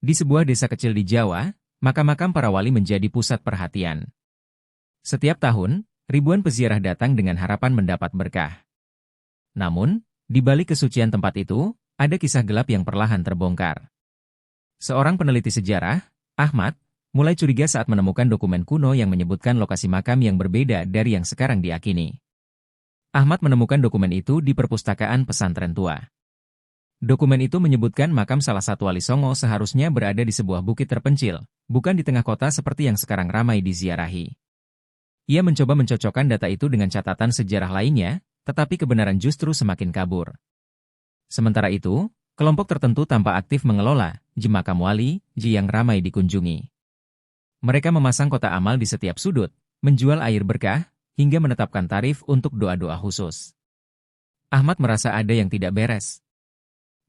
Di sebuah desa kecil di Jawa, makam-makam para wali menjadi pusat perhatian. Setiap tahun, ribuan peziarah datang dengan harapan mendapat berkah. Namun, di balik kesucian tempat itu, ada kisah gelap yang perlahan terbongkar. Seorang peneliti sejarah, Ahmad, mulai curiga saat menemukan dokumen kuno yang menyebutkan lokasi makam yang berbeda dari yang sekarang diakini. Ahmad menemukan dokumen itu di perpustakaan pesantren tua. Dokumen itu menyebutkan makam salah satu wali Songo seharusnya berada di sebuah bukit terpencil, bukan di tengah kota seperti yang sekarang ramai diziarahi. Ia mencoba mencocokkan data itu dengan catatan sejarah lainnya, tetapi kebenaran justru semakin kabur. Sementara itu, kelompok tertentu tampak aktif mengelola makam wali yang ramai dikunjungi. Mereka memasang kotak amal di setiap sudut, menjual air berkah, hingga menetapkan tarif untuk doa-doa khusus. Ahmad merasa ada yang tidak beres.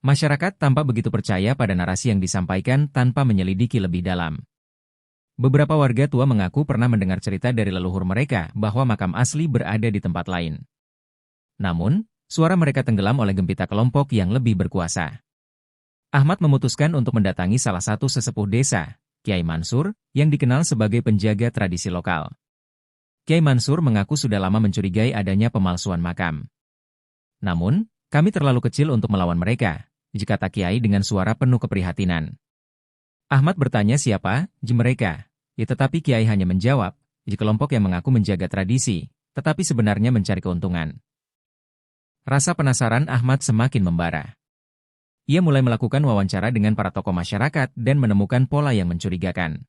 Masyarakat tampak begitu percaya pada narasi yang disampaikan tanpa menyelidiki lebih dalam. Beberapa warga tua mengaku pernah mendengar cerita dari leluhur mereka bahwa makam asli berada di tempat lain. Namun, suara mereka tenggelam oleh gempita kelompok yang lebih berkuasa. Ahmad memutuskan untuk mendatangi salah satu sesepuh desa, Kiai Mansur, yang dikenal sebagai penjaga tradisi lokal. Kiai Mansur mengaku sudah lama mencurigai adanya pemalsuan makam. Namun, kami terlalu kecil untuk melawan mereka, kata Kiai dengan suara penuh keprihatinan. Ahmad bertanya siapa mereka, tetapi Kiai hanya menjawab, kelompok yang mengaku menjaga tradisi, tetapi sebenarnya mencari keuntungan. Rasa penasaran Ahmad semakin membara. Ia mulai melakukan wawancara dengan para tokoh masyarakat dan menemukan pola yang mencurigakan.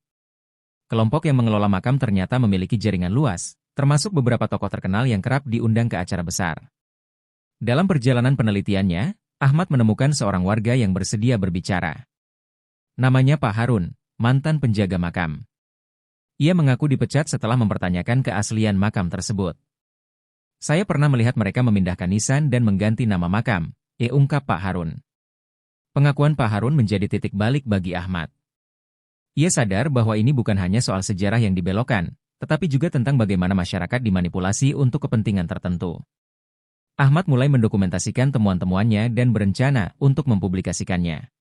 Kelompok yang mengelola makam ternyata memiliki jaringan luas, termasuk beberapa tokoh terkenal yang kerap diundang ke acara besar. Dalam perjalanan penelitiannya, Ahmad menemukan seorang warga yang bersedia berbicara. Namanya Pak Harun, mantan penjaga makam. Ia mengaku dipecat setelah mempertanyakan keaslian makam tersebut. Saya pernah melihat mereka memindahkan nisan dan mengganti nama makam, ungkap Pak Harun. Pengakuan Pak Harun menjadi titik balik bagi Ahmad. Ia sadar bahwa ini bukan hanya soal sejarah yang dibelokkan, tetapi juga tentang bagaimana masyarakat dimanipulasi untuk kepentingan tertentu. Ahmad mulai mendokumentasikan temuan-temuannya dan berencana untuk mempublikasikannya.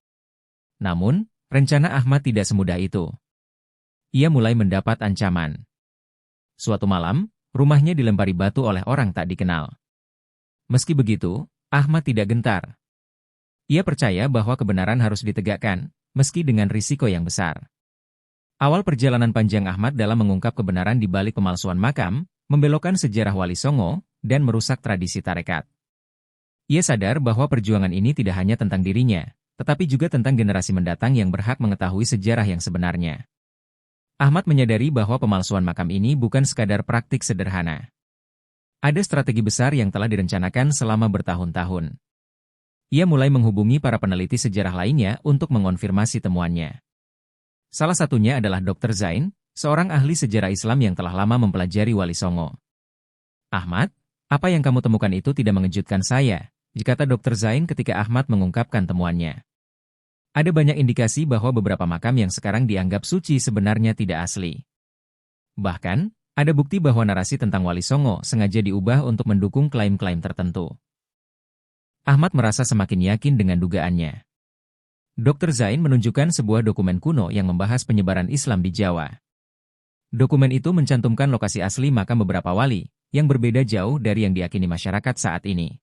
Namun, rencana Ahmad tidak semudah itu. Ia mulai mendapat ancaman. Suatu malam, rumahnya dilempari batu oleh orang tak dikenal. Meski begitu, Ahmad tidak gentar. Ia percaya bahwa kebenaran harus ditegakkan, meski dengan risiko yang besar. Awal perjalanan panjang Ahmad dalam mengungkap kebenaran di balik pemalsuan makam, membelokkan sejarah Wali Songo, dan merusak tradisi tarekat. Ia sadar bahwa perjuangan ini tidak hanya tentang dirinya, tetapi juga tentang generasi mendatang yang berhak mengetahui sejarah yang sebenarnya. Ahmad menyadari bahwa pemalsuan makam ini bukan sekadar praktik sederhana. Ada strategi besar yang telah direncanakan selama bertahun-tahun. Ia mulai menghubungi para peneliti sejarah lainnya untuk mengonfirmasi temuannya. Salah satunya adalah Dr. Zain, seorang ahli sejarah Islam yang telah lama mempelajari Wali Songo. Ahmad, apa yang kamu temukan itu tidak mengejutkan saya, kata Dr. Zain ketika Ahmad mengungkapkan temuannya. Ada banyak indikasi bahwa beberapa makam yang sekarang dianggap suci sebenarnya tidak asli. Bahkan, ada bukti bahwa narasi tentang Wali Songo sengaja diubah untuk mendukung klaim-klaim tertentu. Ahmad merasa semakin yakin dengan dugaannya. Dr. Zain menunjukkan sebuah dokumen kuno yang membahas penyebaran Islam di Jawa. Dokumen itu mencantumkan lokasi asli makam beberapa wali, yang berbeda jauh dari yang diyakini masyarakat saat ini.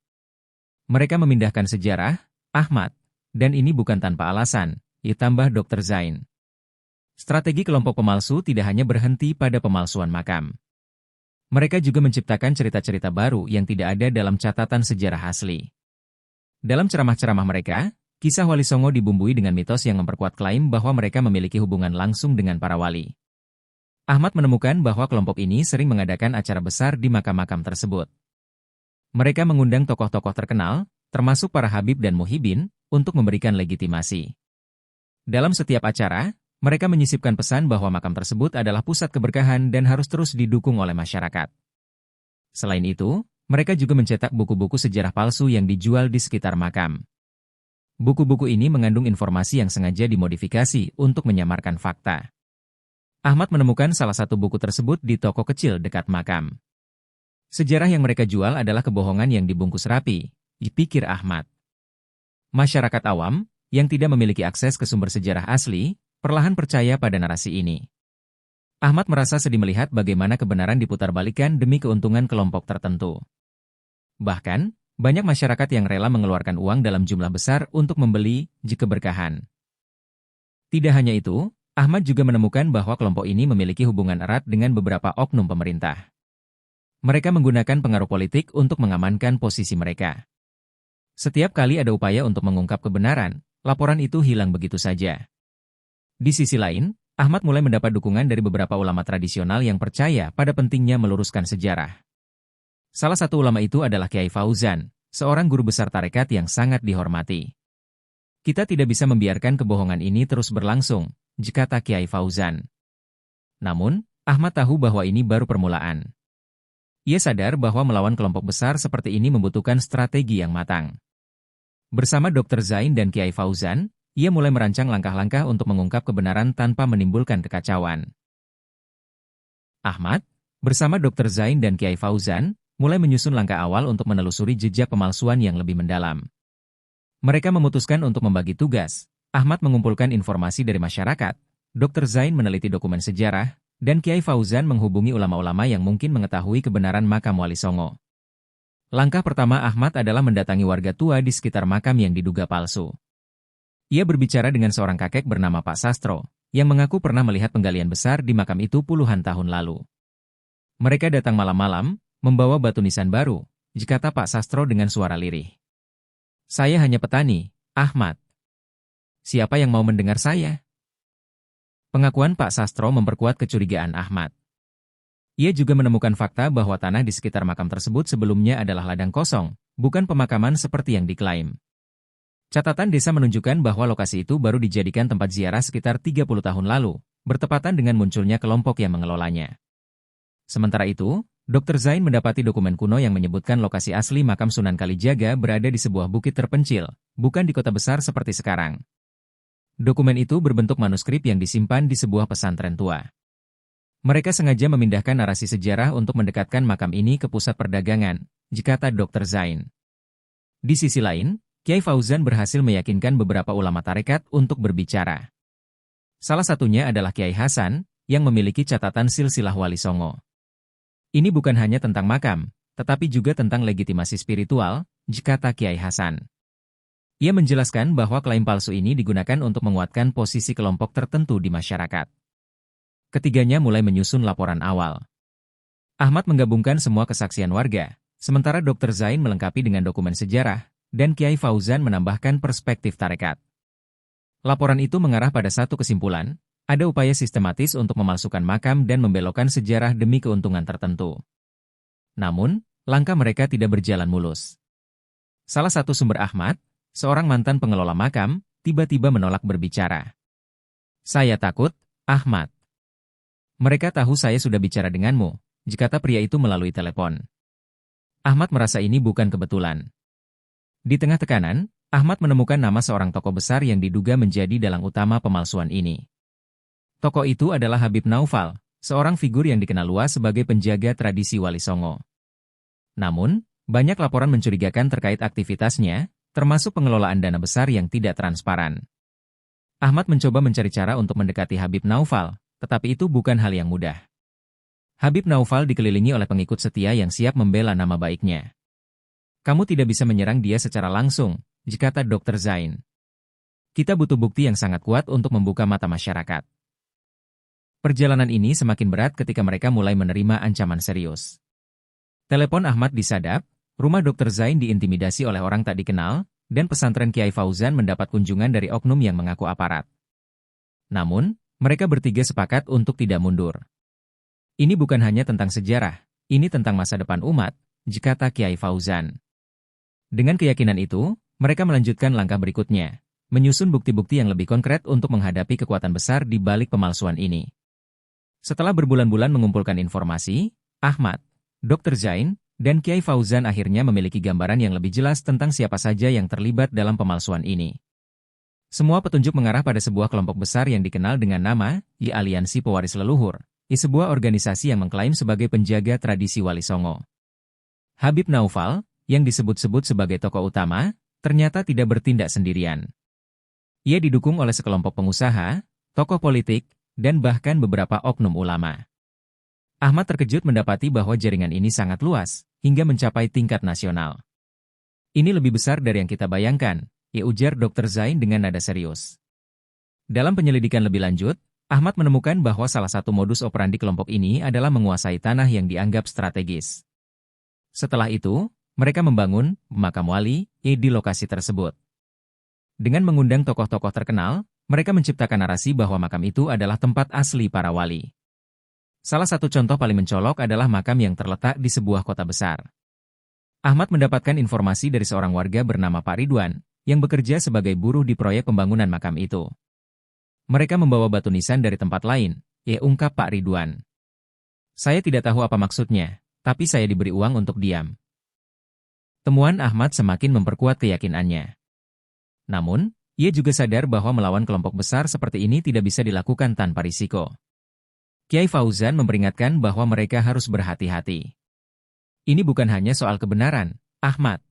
Mereka memindahkan sejarah, Ahmad, dan ini bukan tanpa alasan, ditambah Dr. Zain. Strategi kelompok pemalsu tidak hanya berhenti pada pemalsuan makam. Mereka juga menciptakan cerita-cerita baru yang tidak ada dalam catatan sejarah asli. Dalam ceramah-ceramah mereka, kisah Wali Songo dibumbui dengan mitos yang memperkuat klaim bahwa mereka memiliki hubungan langsung dengan para wali. Ahmad menemukan bahwa kelompok ini sering mengadakan acara besar di makam-makam tersebut. Mereka mengundang tokoh-tokoh terkenal, termasuk para Habib dan Muhibin, untuk memberikan legitimasi. Dalam setiap acara, mereka menyisipkan pesan bahwa makam tersebut adalah pusat keberkahan dan harus terus didukung oleh masyarakat. Selain itu, mereka juga mencetak buku-buku sejarah palsu yang dijual di sekitar makam. Buku-buku ini mengandung informasi yang sengaja dimodifikasi untuk menyamarkan fakta. Ahmad menemukan salah satu buku tersebut di toko kecil dekat makam. Sejarah yang mereka jual adalah kebohongan yang dibungkus rapi, dipikir Ahmad. Masyarakat awam, yang tidak memiliki akses ke sumber sejarah asli, perlahan percaya pada narasi ini. Ahmad merasa sedih melihat bagaimana kebenaran diputarbalikkan demi keuntungan kelompok tertentu. Bahkan, banyak masyarakat yang rela mengeluarkan uang dalam jumlah besar untuk membeli keberkahan. Tidak hanya itu, Ahmad juga menemukan bahwa kelompok ini memiliki hubungan erat dengan beberapa oknum pemerintah. Mereka menggunakan pengaruh politik untuk mengamankan posisi mereka. Setiap kali ada upaya untuk mengungkap kebenaran, laporan itu hilang begitu saja. Di sisi lain, Ahmad mulai mendapat dukungan dari beberapa ulama tradisional yang percaya pada pentingnya meluruskan sejarah. Salah satu ulama itu adalah Kiai Fauzan, seorang guru besar tarekat yang sangat dihormati. Kita tidak bisa membiarkan kebohongan ini terus berlangsung, kata Kiai Fauzan. Namun, Ahmad tahu bahwa ini baru permulaan. Ia sadar bahwa melawan kelompok besar seperti ini membutuhkan strategi yang matang. Bersama Dr. Zain dan Kiai Fauzan, ia mulai merancang langkah-langkah untuk mengungkap kebenaran tanpa menimbulkan kekacauan. Ahmad, bersama Dr. Zain dan Kiai Fauzan, mulai menyusun langkah awal untuk menelusuri jejak pemalsuan yang lebih mendalam. Mereka memutuskan untuk membagi tugas. Ahmad mengumpulkan informasi dari masyarakat, Dr. Zain meneliti dokumen sejarah, dan Kiai Fauzan menghubungi ulama-ulama yang mungkin mengetahui kebenaran makam Wali Songo. Langkah pertama Ahmad adalah mendatangi warga tua di sekitar makam yang diduga palsu. Ia berbicara dengan seorang kakek bernama Pak Sastro, yang mengaku pernah melihat penggalian besar di makam itu puluhan tahun lalu. Mereka datang malam-malam, membawa batu nisan baru, kata Pak Sastro dengan suara lirih. Saya hanya petani, Ahmad. Siapa yang mau mendengar saya? Pengakuan Pak Sastro memperkuat kecurigaan Ahmad. Ia juga menemukan fakta bahwa tanah di sekitar makam tersebut sebelumnya adalah ladang kosong, bukan pemakaman seperti yang diklaim. Catatan desa menunjukkan bahwa lokasi itu baru dijadikan tempat ziarah sekitar 30 tahun lalu, bertepatan dengan munculnya kelompok yang mengelolanya. Sementara itu, Dr. Zain mendapati dokumen kuno yang menyebutkan lokasi asli makam Sunan Kalijaga berada di sebuah bukit terpencil, bukan di kota besar seperti sekarang. Dokumen itu berbentuk manuskrip yang disimpan di sebuah pesantren tua. Mereka sengaja memindahkan narasi sejarah untuk mendekatkan makam ini ke pusat perdagangan, kata Dr. Zain. Di sisi lain, Kiai Fauzan berhasil meyakinkan beberapa ulama tarekat untuk berbicara. Salah satunya adalah Kiai Hasan, yang memiliki catatan silsilah Wali Songo. Ini bukan hanya tentang makam, tetapi juga tentang legitimasi spiritual, kata Kiai Hasan. Ia menjelaskan bahwa klaim palsu ini digunakan untuk menguatkan posisi kelompok tertentu di masyarakat. Ketiganya mulai menyusun laporan awal. Ahmad menggabungkan semua kesaksian warga, sementara Dr. Zain melengkapi dengan dokumen sejarah, dan Kiai Fauzan menambahkan perspektif tarekat. Laporan itu mengarah pada satu kesimpulan, ada upaya sistematis untuk memalsukan makam dan membelokkan sejarah demi keuntungan tertentu. Namun, langkah mereka tidak berjalan mulus. Salah satu sumber Ahmad, seorang mantan pengelola makam, tiba-tiba menolak berbicara. Saya takut, Ahmad. Mereka tahu saya sudah bicara denganmu, kata pria itu melalui telepon. Ahmad merasa ini bukan kebetulan. Di tengah tekanan, Ahmad menemukan nama seorang tokoh besar yang diduga menjadi dalang utama pemalsuan ini. Tokoh itu adalah Habib Naufal, seorang figur yang dikenal luas sebagai penjaga tradisi Wali Songo. Namun, banyak laporan mencurigakan terkait aktivitasnya, termasuk pengelolaan dana besar yang tidak transparan. Ahmad mencoba mencari cara untuk mendekati Habib Naufal, tetapi itu bukan hal yang mudah. Habib Naufal dikelilingi oleh pengikut setia yang siap membela nama baiknya. Kamu tidak bisa menyerang dia secara langsung, kata Dr. Zain. Kita butuh bukti yang sangat kuat untuk membuka mata masyarakat. Perjalanan ini semakin berat ketika mereka mulai menerima ancaman serius. Telepon Ahmad disadap, rumah Dr. Zain diintimidasi oleh orang tak dikenal, dan pesantren Kiai Fauzan mendapat kunjungan dari oknum yang mengaku aparat. Namun, mereka bertiga sepakat untuk tidak mundur. Ini bukan hanya tentang sejarah, ini tentang masa depan umat, kata Kiai Fauzan. Dengan keyakinan itu, mereka melanjutkan langkah berikutnya, menyusun bukti-bukti yang lebih konkret untuk menghadapi kekuatan besar di balik pemalsuan ini. Setelah berbulan-bulan mengumpulkan informasi, Ahmad, Dr. Zain, dan Kiai Fauzan akhirnya memiliki gambaran yang lebih jelas tentang siapa saja yang terlibat dalam pemalsuan ini. Semua petunjuk mengarah pada sebuah kelompok besar yang dikenal dengan nama Aliansi Pewaris Leluhur, sebuah organisasi yang mengklaim sebagai penjaga tradisi Wali Songo. Habib Naufal, yang disebut-sebut sebagai tokoh utama, ternyata tidak bertindak sendirian. Ia didukung oleh sekelompok pengusaha, tokoh politik, dan bahkan beberapa oknum ulama. Ahmad terkejut mendapati bahwa jaringan ini sangat luas, hingga mencapai tingkat nasional. Ini lebih besar dari yang kita bayangkan, ujar Dr. Zain dengan nada serius. Dalam penyelidikan lebih lanjut, Ahmad menemukan bahwa salah satu modus operandi kelompok ini adalah menguasai tanah yang dianggap strategis. Setelah itu, mereka membangun makam wali di lokasi tersebut. Dengan mengundang tokoh-tokoh terkenal, mereka menciptakan narasi bahwa makam itu adalah tempat asli para wali. Salah satu contoh paling mencolok adalah makam yang terletak di sebuah kota besar. Ahmad mendapatkan informasi dari seorang warga bernama Pak Ridwan, yang bekerja sebagai buruh di proyek pembangunan makam itu. Mereka membawa batu nisan dari tempat lain, ungkap Pak Ridwan. Saya tidak tahu apa maksudnya, tapi saya diberi uang untuk diam. Temuan Ahmad semakin memperkuat keyakinannya. Namun, ia juga sadar bahwa melawan kelompok besar seperti ini tidak bisa dilakukan tanpa risiko. Kiai Fauzan memperingatkan bahwa mereka harus berhati-hati. Ini bukan hanya soal kebenaran, Ahmad.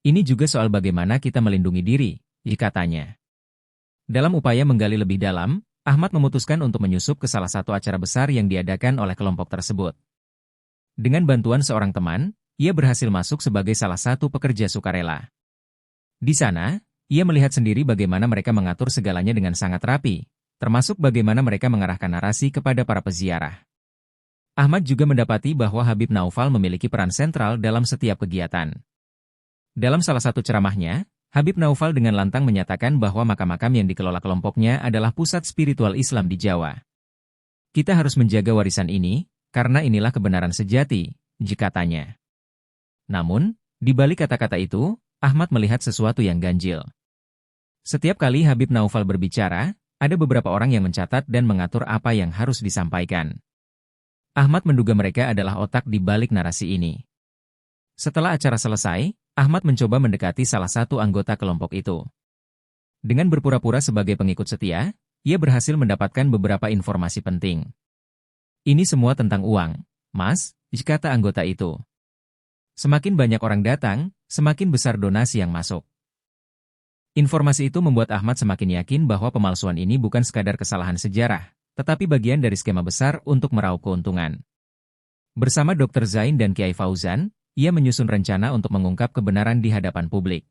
Ini juga soal bagaimana kita melindungi diri, katanya. Dalam upaya menggali lebih dalam, Ahmad memutuskan untuk menyusup ke salah satu acara besar yang diadakan oleh kelompok tersebut. Dengan bantuan seorang teman, ia berhasil masuk sebagai salah satu pekerja sukarela. Di sana, ia melihat sendiri bagaimana mereka mengatur segalanya dengan sangat rapi, termasuk bagaimana mereka mengarahkan narasi kepada para peziarah. Ahmad juga mendapati bahwa Habib Naufal memiliki peran sentral dalam setiap kegiatan. Dalam salah satu ceramahnya, Habib Naufal dengan lantang menyatakan bahwa makam-makam yang dikelola kelompoknya adalah pusat spiritual Islam di Jawa. Kita harus menjaga warisan ini, karena inilah kebenaran sejati, katanya. Namun, di balik kata-kata itu, Ahmad melihat sesuatu yang ganjil. Setiap kali Habib Naufal berbicara, ada beberapa orang yang mencatat dan mengatur apa yang harus disampaikan. Ahmad menduga mereka adalah otak di balik narasi ini. Setelah acara selesai, Ahmad mencoba mendekati salah satu anggota kelompok itu. Dengan berpura-pura sebagai pengikut setia, ia berhasil mendapatkan beberapa informasi penting. Ini semua tentang uang, Mas, kata anggota itu. Semakin banyak orang datang, semakin besar donasi yang masuk. Informasi itu membuat Ahmad semakin yakin bahwa pemalsuan ini bukan sekadar kesalahan sejarah, tetapi bagian dari skema besar untuk meraup keuntungan. Bersama Dr. Zain dan Kiai Fauzan, ia menyusun rencana untuk mengungkap kebenaran di hadapan publik.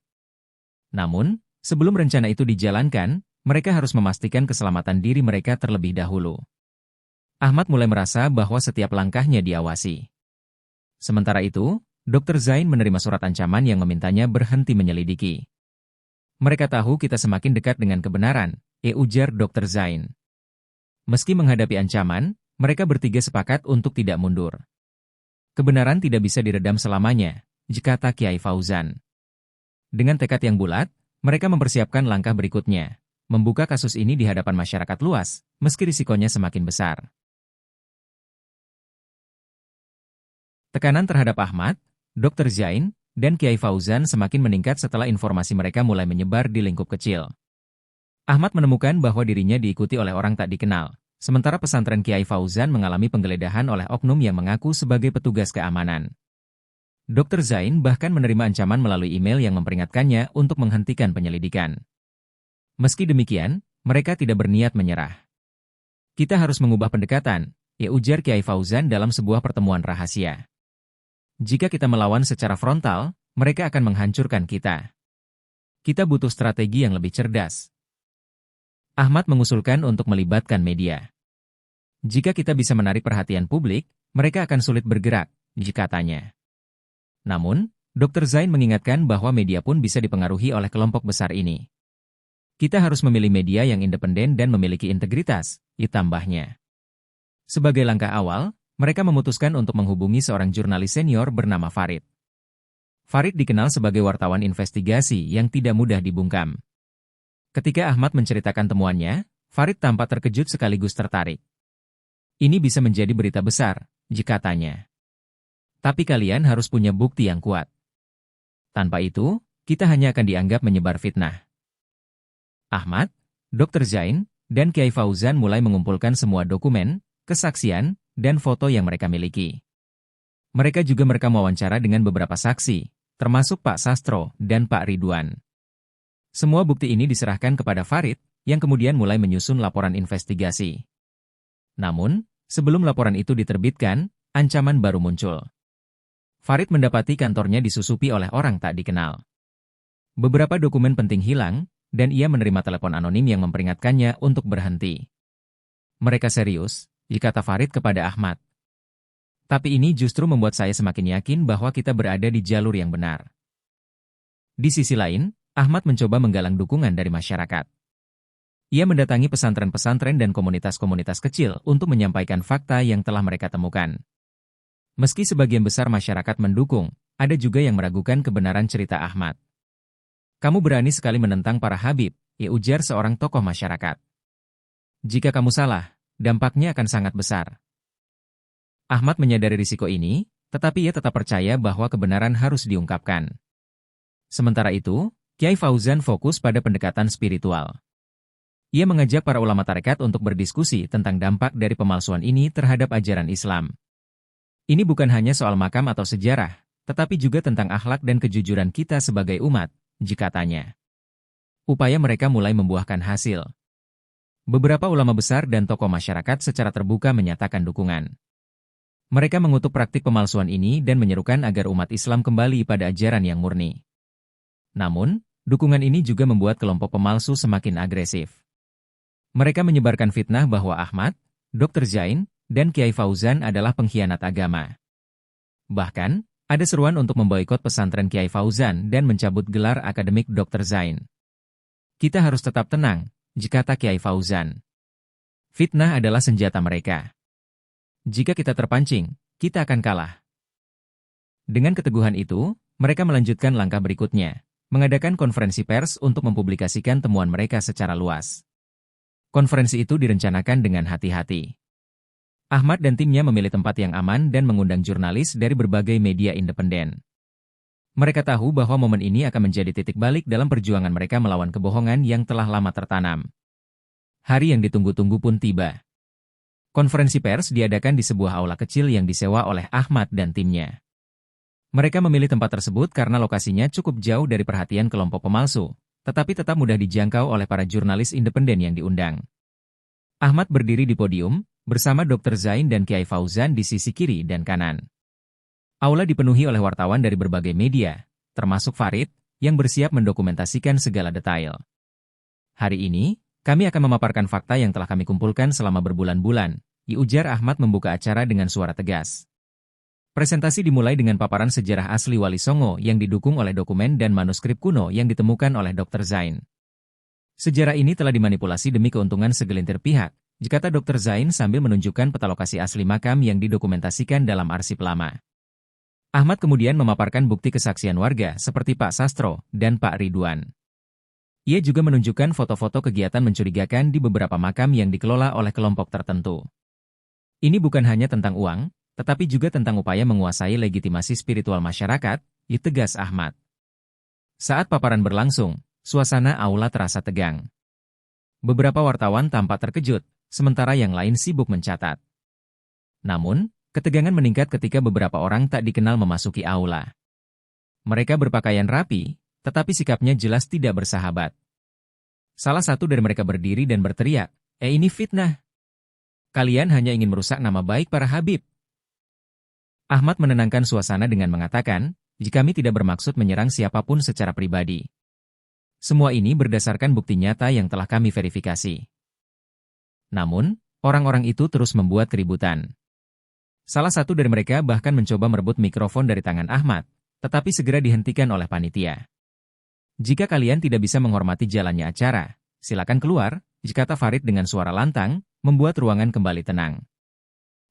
Namun, sebelum rencana itu dijalankan, mereka harus memastikan keselamatan diri mereka terlebih dahulu. Ahmad mulai merasa bahwa setiap langkahnya diawasi. Sementara itu, Dr. Zain menerima surat ancaman yang memintanya berhenti menyelidiki. Mereka tahu kita semakin dekat dengan kebenaran, ujar Dr. Zain. Meski menghadapi ancaman, mereka bertiga sepakat untuk tidak mundur. Kebenaran tidak bisa diredam selamanya, kata Kiai Fauzan. Dengan tekad yang bulat, mereka mempersiapkan langkah berikutnya, membuka kasus ini di hadapan masyarakat luas, meski risikonya semakin besar. Tekanan terhadap Ahmad, Dr. Zain, dan Kiai Fauzan semakin meningkat setelah informasi mereka mulai menyebar di lingkup kecil. Ahmad menemukan bahwa dirinya diikuti oleh orang tak dikenal, sementara pesantren Kiai Fauzan mengalami penggeledahan oleh oknum yang mengaku sebagai petugas keamanan. Dr. Zain bahkan menerima ancaman melalui email yang memperingatkannya untuk menghentikan penyelidikan. Meski demikian, mereka tidak berniat menyerah. Kita harus mengubah pendekatan, ujar Kiai Fauzan dalam sebuah pertemuan rahasia. Jika kita melawan secara frontal, mereka akan menghancurkan kita. Kita butuh strategi yang lebih cerdas. Ahmad mengusulkan untuk melibatkan media. Jika kita bisa menarik perhatian publik, mereka akan sulit bergerak, katanya. Namun, Dr. Zain mengingatkan bahwa media pun bisa dipengaruhi oleh kelompok besar ini. Kita harus memilih media yang independen dan memiliki integritas, tambahnya. Sebagai langkah awal, mereka memutuskan untuk menghubungi seorang jurnalis senior bernama Farid. Farid dikenal sebagai wartawan investigasi yang tidak mudah dibungkam. Ketika Ahmad menceritakan temuannya, Farid tampak terkejut sekaligus tertarik. Ini bisa menjadi berita besar, katanya. Tapi kalian harus punya bukti yang kuat. Tanpa itu, kita hanya akan dianggap menyebar fitnah. Ahmad, Dr. Zain, dan Kiai Fauzan mulai mengumpulkan semua dokumen, kesaksian, dan foto yang mereka miliki. Mereka juga merekam wawancara dengan beberapa saksi, termasuk Pak Sastro dan Pak Ridwan. Semua bukti ini diserahkan kepada Farid, yang kemudian mulai menyusun laporan investigasi. Namun, sebelum laporan itu diterbitkan, ancaman baru muncul. Farid mendapati kantornya disusupi oleh orang tak dikenal. Beberapa dokumen penting hilang, dan ia menerima telepon anonim yang memperingatkannya untuk berhenti. Mereka serius, kata Farid kepada Ahmad. Tapi ini justru membuat saya semakin yakin bahwa kita berada di jalur yang benar. Di sisi lain, Ahmad mencoba menggalang dukungan dari masyarakat. Ia mendatangi pesantren-pesantren dan komunitas-komunitas kecil untuk menyampaikan fakta yang telah mereka temukan. Meski sebagian besar masyarakat mendukung, ada juga yang meragukan kebenaran cerita Ahmad. Kamu berani sekali menentang para habib, ujar seorang tokoh masyarakat. Jika kamu salah, dampaknya akan sangat besar. Ahmad menyadari risiko ini, tetapi ia tetap percaya bahwa kebenaran harus diungkapkan. Sementara itu, Kiai Fauzan fokus pada pendekatan spiritual. Ia mengajak para ulama tarekat untuk berdiskusi tentang dampak dari pemalsuan ini terhadap ajaran Islam. Ini bukan hanya soal makam atau sejarah, tetapi juga tentang akhlak dan kejujuran kita sebagai umat, katanya. Upaya mereka mulai membuahkan hasil. Beberapa ulama besar dan tokoh masyarakat secara terbuka menyatakan dukungan. Mereka mengutuk praktik pemalsuan ini dan menyerukan agar umat Islam kembali pada ajaran yang murni. Namun, dukungan ini juga membuat kelompok pemalsu semakin agresif. Mereka menyebarkan fitnah bahwa Ahmad, Dr. Zain, dan Kiai Fauzan adalah pengkhianat agama. Bahkan, ada seruan untuk memboikot pesantren Kiai Fauzan dan mencabut gelar akademik Dr. Zain. Kita harus tetap tenang, kata Kiai Fauzan. Fitnah adalah senjata mereka. Jika kita terpancing, kita akan kalah. Dengan keteguhan itu, mereka melanjutkan langkah berikutnya, mengadakan konferensi pers untuk mempublikasikan temuan mereka secara luas. Konferensi itu direncanakan dengan hati-hati. Ahmad dan timnya memilih tempat yang aman dan mengundang jurnalis dari berbagai media independen. Mereka tahu bahwa momen ini akan menjadi titik balik dalam perjuangan mereka melawan kebohongan yang telah lama tertanam. Hari yang ditunggu-tunggu pun tiba. Konferensi pers diadakan di sebuah aula kecil yang disewa oleh Ahmad dan timnya. Mereka memilih tempat tersebut karena lokasinya cukup jauh dari perhatian kelompok pemalsu, tetapi tetap mudah dijangkau oleh para jurnalis independen yang diundang. Ahmad berdiri di podium, bersama Dr. Zain dan Kiai Fauzan di sisi kiri dan kanan. Aula dipenuhi oleh wartawan dari berbagai media, termasuk Farid, yang bersiap mendokumentasikan segala detail. Hari ini, kami akan memaparkan fakta yang telah kami kumpulkan selama berbulan-bulan, ujar Ahmad membuka acara dengan suara tegas. Presentasi dimulai dengan paparan sejarah asli Wali Songo yang didukung oleh dokumen dan manuskrip kuno yang ditemukan oleh Dr. Zain. Sejarah ini telah dimanipulasi demi keuntungan segelintir pihak, kata Dr. Zain sambil menunjukkan peta lokasi asli makam yang didokumentasikan dalam arsip lama. Ahmad kemudian memaparkan bukti kesaksian warga seperti Pak Sastro dan Pak Ridwan. Ia juga menunjukkan foto-foto kegiatan mencurigakan di beberapa makam yang dikelola oleh kelompok tertentu. Ini bukan hanya tentang uang, tetapi juga tentang upaya menguasai legitimasi spiritual masyarakat, tegas Ahmad. Saat paparan berlangsung, suasana aula terasa tegang. Beberapa wartawan tampak terkejut, sementara yang lain sibuk mencatat. Namun, ketegangan meningkat ketika beberapa orang tak dikenal memasuki aula. Mereka berpakaian rapi, tetapi sikapnya jelas tidak bersahabat. Salah satu dari mereka berdiri dan berteriak, ini fitnah. Kalian hanya ingin merusak nama baik para habib. Ahmad menenangkan suasana dengan mengatakan, kami tidak bermaksud menyerang siapapun secara pribadi. Semua ini berdasarkan bukti nyata yang telah kami verifikasi. Namun, orang-orang itu terus membuat keributan. Salah satu dari mereka bahkan mencoba merebut mikrofon dari tangan Ahmad, tetapi segera dihentikan oleh panitia. Jika kalian tidak bisa menghormati jalannya acara, silakan keluar, kata Farid dengan suara lantang, membuat ruangan kembali tenang.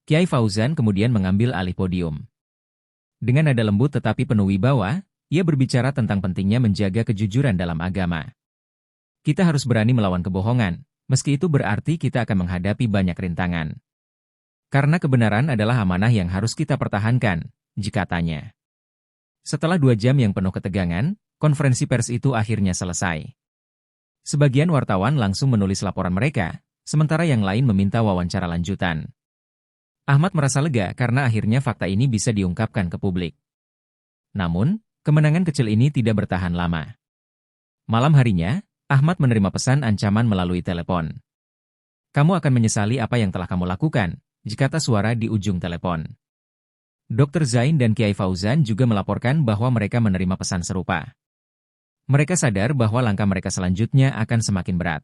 Kiai Fauzan kemudian mengambil alih podium. Dengan nada lembut tetapi penuh wibawa, ia berbicara tentang pentingnya menjaga kejujuran dalam agama. Kita harus berani melawan kebohongan, meski itu berarti kita akan menghadapi banyak rintangan. Karena kebenaran adalah amanah yang harus kita pertahankan, katanya. Setelah 2 jam yang penuh ketegangan, konferensi pers itu akhirnya selesai. Sebagian wartawan langsung menulis laporan mereka, sementara yang lain meminta wawancara lanjutan. Ahmad merasa lega karena akhirnya fakta ini bisa diungkapkan ke publik. Namun, kemenangan kecil ini tidak bertahan lama. Malam harinya, Ahmad menerima pesan ancaman melalui telepon. Kamu akan menyesali apa yang telah kamu lakukan, kata suara di ujung telepon. Dr. Zain dan Kiai Fauzan juga melaporkan bahwa mereka menerima pesan serupa. Mereka sadar bahwa langkah mereka selanjutnya akan semakin berat.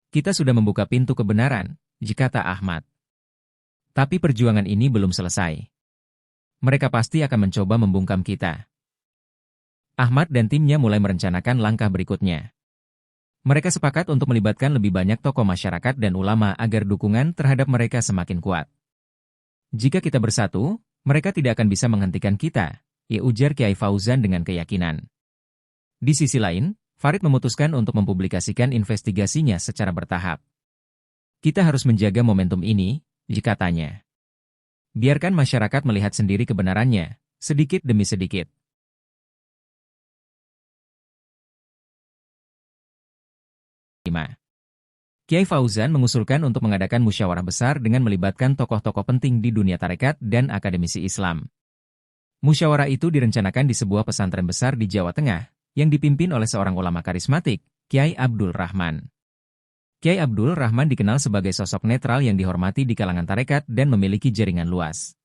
Kita sudah membuka pintu kebenaran, kata Ahmad. Tapi perjuangan ini belum selesai. Mereka pasti akan mencoba membungkam kita. Ahmad dan timnya mulai merencanakan langkah berikutnya. Mereka sepakat untuk melibatkan lebih banyak tokoh masyarakat dan ulama agar dukungan terhadap mereka semakin kuat. Jika kita bersatu, mereka tidak akan bisa menghentikan kita, ujar Kiai Fauzan dengan keyakinan. Di sisi lain, Farid memutuskan untuk mempublikasikan investigasinya secara bertahap. Kita harus menjaga momentum ini, katanya. Biarkan masyarakat melihat sendiri kebenarannya, sedikit demi sedikit. Kiai Fauzan mengusulkan untuk mengadakan musyawarah besar dengan melibatkan tokoh-tokoh penting di dunia tarekat dan akademisi Islam. Musyawarah itu direncanakan di sebuah pesantren besar di Jawa Tengah, yang dipimpin oleh seorang ulama karismatik, Kiai Abdul Rahman. Kiai Abdul Rahman dikenal sebagai sosok netral yang dihormati di kalangan tarekat dan memiliki jaringan luas.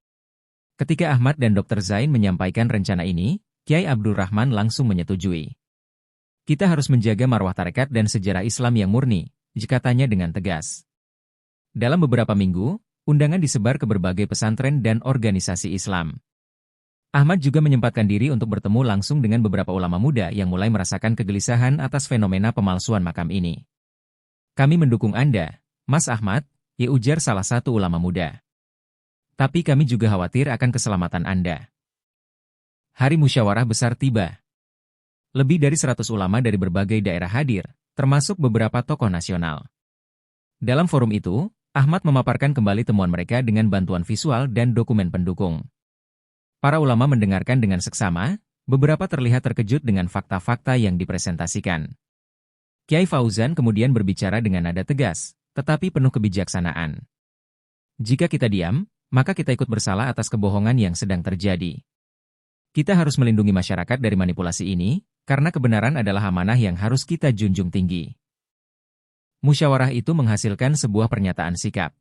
Ketika Ahmad dan Dr. Zain menyampaikan rencana ini, Kiai Abdul Rahman langsung menyetujui. Kita harus menjaga marwah tarekat dan sejarah Islam yang murni, katanya dengan tegas. Dalam beberapa minggu, undangan disebar ke berbagai pesantren dan organisasi Islam. Ahmad juga menyempatkan diri untuk bertemu langsung dengan beberapa ulama muda yang mulai merasakan kegelisahan atas fenomena pemalsuan makam ini. Kami mendukung Anda, Mas Ahmad, ujar salah satu ulama muda. Tapi kami juga khawatir akan keselamatan Anda. Hari musyawarah besar tiba. Lebih dari 100 ulama dari berbagai daerah hadir, termasuk beberapa tokoh nasional. Dalam forum itu, Ahmad memaparkan kembali temuan mereka dengan bantuan visual dan dokumen pendukung. Para ulama mendengarkan dengan seksama, beberapa terlihat terkejut dengan fakta-fakta yang dipresentasikan. Kiai Fauzan kemudian berbicara dengan nada tegas, tetapi penuh kebijaksanaan. Jika kita diam, maka kita ikut bersalah atas kebohongan yang sedang terjadi. Kita harus melindungi masyarakat dari manipulasi ini, karena kebenaran adalah amanah yang harus kita junjung tinggi. Musyawarah itu menghasilkan sebuah pernyataan sikap.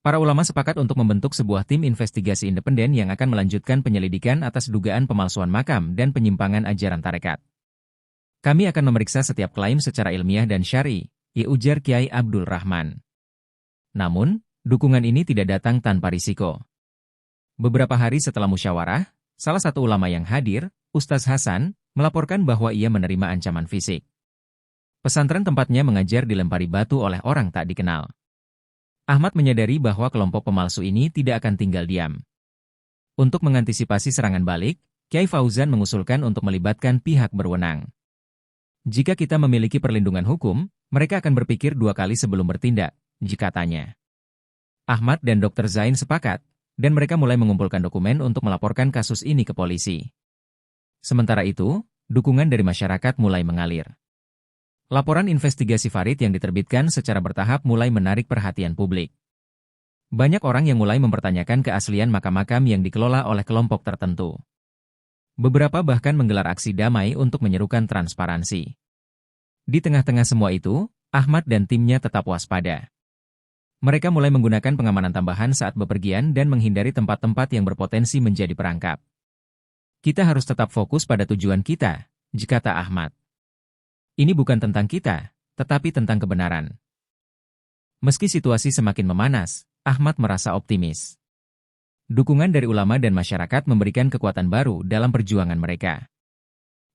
Para ulama sepakat untuk membentuk sebuah tim investigasi independen yang akan melanjutkan penyelidikan atas dugaan pemalsuan makam dan penyimpangan ajaran tarekat. Kami akan memeriksa setiap klaim secara ilmiah dan syar'i, ujar Kiai Abdul Rahman. Namun, dukungan ini tidak datang tanpa risiko. Beberapa hari setelah musyawarah, salah satu ulama yang hadir, Ustaz Hasan, melaporkan bahwa ia menerima ancaman fisik. Pesantren tempatnya mengajar dilempari batu oleh orang tak dikenal. Ahmad menyadari bahwa kelompok pemalsu ini tidak akan tinggal diam. Untuk mengantisipasi serangan balik, Kiai Fauzan mengusulkan untuk melibatkan pihak berwenang. Jika kita memiliki perlindungan hukum, mereka akan berpikir 2 kali sebelum bertindak, katanya. Ahmad dan Dr. Zain sepakat, dan mereka mulai mengumpulkan dokumen untuk melaporkan kasus ini ke polisi. Sementara itu, dukungan dari masyarakat mulai mengalir. Laporan investigasi Farid yang diterbitkan secara bertahap mulai menarik perhatian publik. Banyak orang yang mulai mempertanyakan keaslian makam-makam yang dikelola oleh kelompok tertentu. Beberapa bahkan menggelar aksi damai untuk menyerukan transparansi. Di tengah-tengah semua itu, Ahmad dan timnya tetap waspada. Mereka mulai menggunakan pengamanan tambahan saat bepergian dan menghindari tempat-tempat yang berpotensi menjadi perangkap. Kita harus tetap fokus pada tujuan kita, kata Ahmad. Ini bukan tentang kita, tetapi tentang kebenaran. Meski situasi semakin memanas, Ahmad merasa optimis. Dukungan dari ulama dan masyarakat memberikan kekuatan baru dalam perjuangan mereka.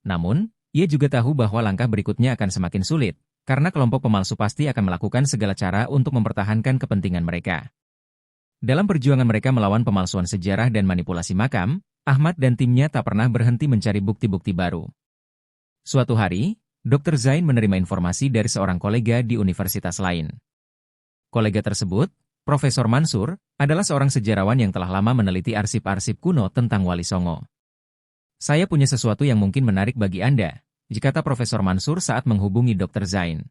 Namun, ia juga tahu bahwa langkah berikutnya akan semakin sulit, karena kelompok pemalsu pasti akan melakukan segala cara untuk mempertahankan kepentingan mereka. Dalam perjuangan mereka melawan pemalsuan sejarah dan manipulasi makam, Ahmad dan timnya tak pernah berhenti mencari bukti-bukti baru. Suatu hari, Dr. Zain menerima informasi dari seorang kolega di universitas lain. Kolega tersebut, Profesor Mansur, adalah seorang sejarawan yang telah lama meneliti arsip-arsip kuno tentang Wali Songo. Saya punya sesuatu yang mungkin menarik bagi Anda, kata Profesor Mansur saat menghubungi Dr. Zain.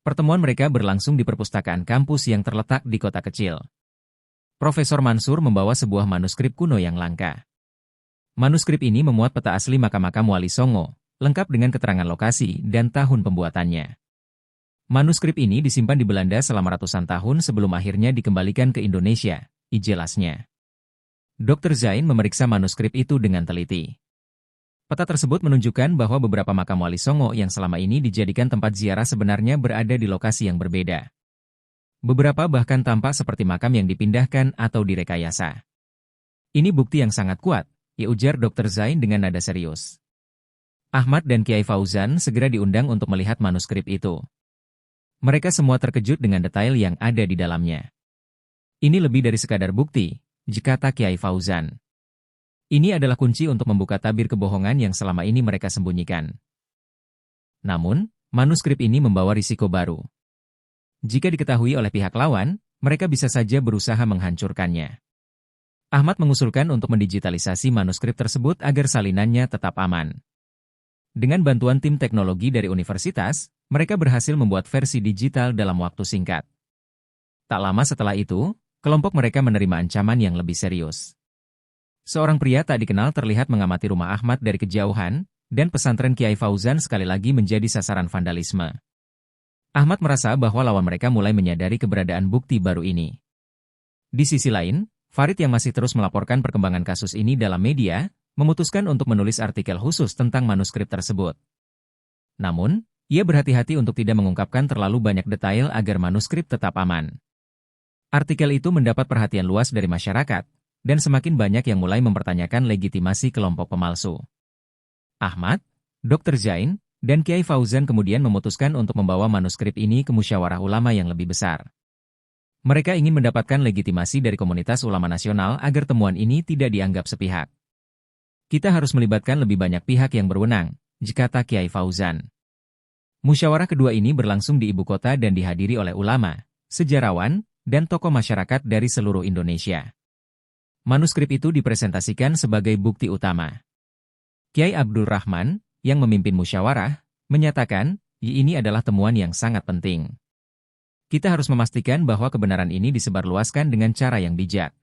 Pertemuan mereka berlangsung di perpustakaan kampus yang terletak di kota kecil. Profesor Mansur membawa sebuah manuskrip kuno yang langka. Manuskrip ini memuat peta asli makam-makam Wali Songo, lengkap dengan keterangan lokasi dan tahun pembuatannya. Manuskrip ini disimpan di Belanda selama ratusan tahun sebelum akhirnya dikembalikan ke Indonesia, jelasnya. Dr. Zain memeriksa manuskrip itu dengan teliti. Peta tersebut menunjukkan bahwa beberapa makam Wali Songo yang selama ini dijadikan tempat ziarah sebenarnya berada di lokasi yang berbeda. Beberapa bahkan tampak seperti makam yang dipindahkan atau direkayasa. Ini bukti yang sangat kuat, ujar Dr. Zain dengan nada serius. Ahmad dan Kiai Fauzan segera diundang untuk melihat manuskrip itu. Mereka semua terkejut dengan detail yang ada di dalamnya. Ini lebih dari sekadar bukti, kata Kiai Fauzan. Ini adalah kunci untuk membuka tabir kebohongan yang selama ini mereka sembunyikan. Namun, manuskrip ini membawa risiko baru. Jika diketahui oleh pihak lawan, mereka bisa saja berusaha menghancurkannya. Ahmad mengusulkan untuk mendigitalisasi manuskrip tersebut agar salinannya tetap aman. Dengan bantuan tim teknologi dari universitas, mereka berhasil membuat versi digital dalam waktu singkat. Tak lama setelah itu, kelompok mereka menerima ancaman yang lebih serius. Seorang pria tak dikenal terlihat mengamati rumah Ahmad dari kejauhan, dan pesantren Kiai Fauzan sekali lagi menjadi sasaran vandalisme. Ahmad merasa bahwa lawan mereka mulai menyadari keberadaan bukti baru ini. Di sisi lain, Farid yang masih terus melaporkan perkembangan kasus ini dalam media, memutuskan untuk menulis artikel khusus tentang manuskrip tersebut. Namun, ia berhati-hati untuk tidak mengungkapkan terlalu banyak detail agar manuskrip tetap aman. Artikel itu mendapat perhatian luas dari masyarakat, dan semakin banyak yang mulai mempertanyakan legitimasi kelompok pemalsu. Ahmad, Dr. Zain, dan Kiai Fauzan kemudian memutuskan untuk membawa manuskrip ini ke musyawarah ulama yang lebih besar. Mereka ingin mendapatkan legitimasi dari komunitas ulama nasional agar temuan ini tidak dianggap sepihak. Kita harus melibatkan lebih banyak pihak yang berwenang, kata Kiai Fauzan. Musyawarah kedua ini berlangsung di ibu kota dan dihadiri oleh ulama, sejarawan, dan tokoh masyarakat dari seluruh Indonesia. Manuskrip itu dipresentasikan sebagai bukti utama. Kiai Abdul Rahman, yang memimpin musyawarah, menyatakan, ini adalah temuan yang sangat penting. Kita harus memastikan bahwa kebenaran ini disebarluaskan dengan cara yang bijak.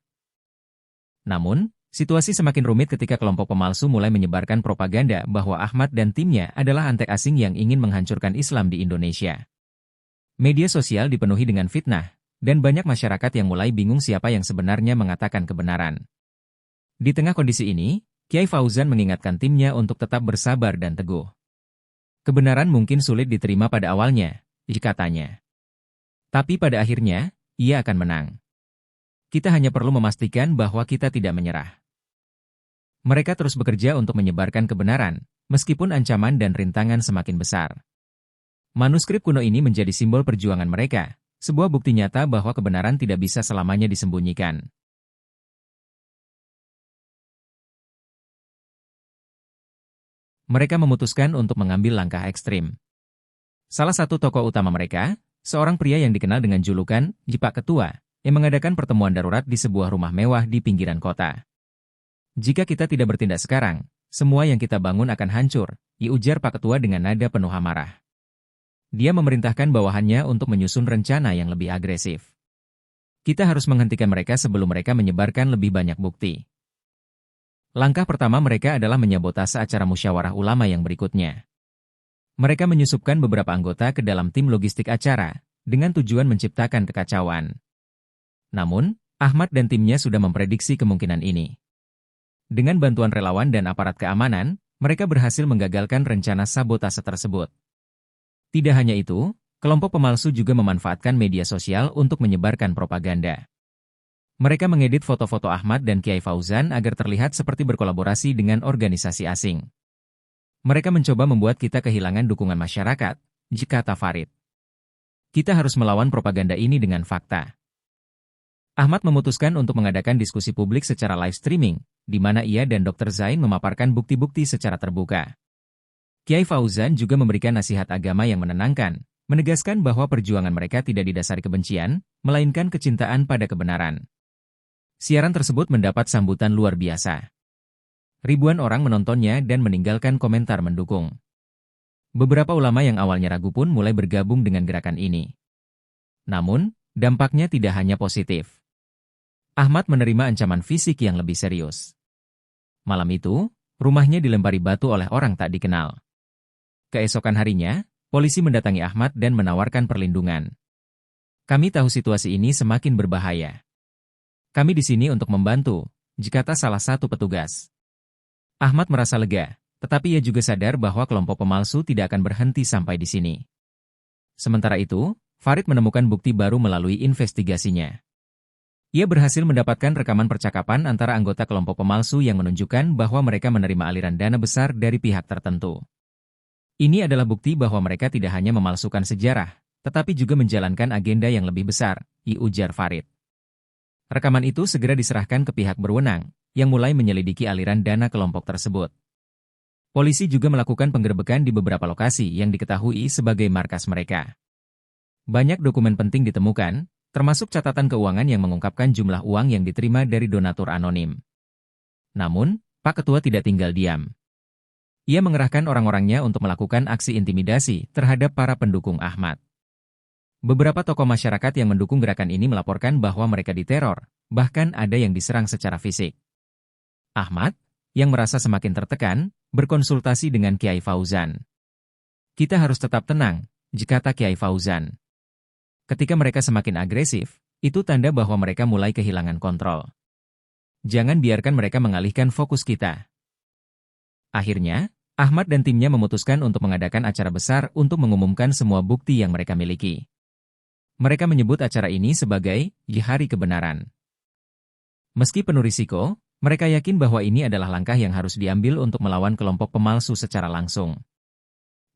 Namun, situasi semakin rumit ketika kelompok pemalsu mulai menyebarkan propaganda bahwa Ahmad dan timnya adalah antek asing yang ingin menghancurkan Islam di Indonesia. Media sosial dipenuhi dengan fitnah, dan banyak masyarakat yang mulai bingung siapa yang sebenarnya mengatakan kebenaran. Di tengah kondisi ini, Kiai Fauzan mengingatkan timnya untuk tetap bersabar dan teguh. Kebenaran mungkin sulit diterima pada awalnya, katanya. Tapi pada akhirnya, ia akan menang. Kita hanya perlu memastikan bahwa kita tidak menyerah. Mereka terus bekerja untuk menyebarkan kebenaran, meskipun ancaman dan rintangan semakin besar. Manuskrip kuno ini menjadi simbol perjuangan mereka, sebuah bukti nyata bahwa kebenaran tidak bisa selamanya disembunyikan. Mereka memutuskan untuk mengambil langkah ekstrim. Salah satu tokoh utama mereka, seorang pria yang dikenal dengan julukan Pak Ketua, yang mengadakan pertemuan darurat di sebuah rumah mewah di pinggiran kota. Jika kita tidak bertindak sekarang, semua yang kita bangun akan hancur, ujar Pak Ketua dengan nada penuh amarah. Dia memerintahkan bawahannya untuk menyusun rencana yang lebih agresif. Kita harus menghentikan mereka sebelum mereka menyebarkan lebih banyak bukti. Langkah pertama mereka adalah menyabotase acara musyawarah ulama yang berikutnya. Mereka menyusupkan beberapa anggota ke dalam tim logistik acara, dengan tujuan menciptakan kekacauan. Namun, Ahmad dan timnya sudah memprediksi kemungkinan ini. Dengan bantuan relawan dan aparat keamanan, mereka berhasil menggagalkan rencana sabotase tersebut. Tidak hanya itu, kelompok pemalsu juga memanfaatkan media sosial untuk menyebarkan propaganda. Mereka mengedit foto-foto Ahmad dan Kiai Fauzan agar terlihat seperti berkolaborasi dengan organisasi asing. Mereka mencoba membuat kita kehilangan dukungan masyarakat, kata Farid. Kita harus melawan propaganda ini dengan fakta. Ahmad memutuskan untuk mengadakan diskusi publik secara live streaming, di mana ia dan Dr. Zain memaparkan bukti-bukti secara terbuka. Kiai Fauzan juga memberikan nasihat agama yang menenangkan, menegaskan bahwa perjuangan mereka tidak didasari kebencian, melainkan kecintaan pada kebenaran. Siaran tersebut mendapat sambutan luar biasa. Ribuan orang menontonnya dan meninggalkan komentar mendukung. Beberapa ulama yang awalnya ragu pun mulai bergabung dengan gerakan ini. Namun, dampaknya tidak hanya positif. Ahmad menerima ancaman fisik yang lebih serius. Malam itu, rumahnya dilempari batu oleh orang tak dikenal. Keesokan harinya, polisi mendatangi Ahmad dan menawarkan perlindungan. Kami tahu situasi ini semakin berbahaya. Kami di sini untuk membantu, kata salah satu petugas. Ahmad merasa lega, tetapi ia juga sadar bahwa kelompok pemalsu tidak akan berhenti sampai di sini. Sementara itu, Farid menemukan bukti baru melalui investigasinya. Ia berhasil mendapatkan rekaman percakapan antara anggota kelompok pemalsu yang menunjukkan bahwa mereka menerima aliran dana besar dari pihak tertentu. Ini adalah bukti bahwa mereka tidak hanya memalsukan sejarah, tetapi juga menjalankan agenda yang lebih besar, ujar Farid. Rekaman itu segera diserahkan ke pihak berwenang, yang mulai menyelidiki aliran dana kelompok tersebut. Polisi juga melakukan penggerbekan di beberapa lokasi yang diketahui sebagai markas mereka. Banyak dokumen penting ditemukan, termasuk catatan keuangan yang mengungkapkan jumlah uang yang diterima dari donatur anonim. Namun, Pak Ketua tidak tinggal diam. Ia mengerahkan orang-orangnya untuk melakukan aksi intimidasi terhadap para pendukung Ahmad. Beberapa tokoh masyarakat yang mendukung gerakan ini melaporkan bahwa mereka diteror, bahkan ada yang diserang secara fisik. Ahmad, yang merasa semakin tertekan, berkonsultasi dengan Kiai Fauzan. Kita harus tetap tenang, kata Kiai Fauzan. Ketika mereka semakin agresif, itu tanda bahwa mereka mulai kehilangan kontrol. Jangan biarkan mereka mengalihkan fokus kita. Akhirnya, Ahmad dan timnya memutuskan untuk mengadakan acara besar untuk mengumumkan semua bukti yang mereka miliki. Mereka menyebut acara ini sebagai Hari Kebenaran. Meski penuh risiko, mereka yakin bahwa ini adalah langkah yang harus diambil untuk melawan kelompok pemalsu secara langsung.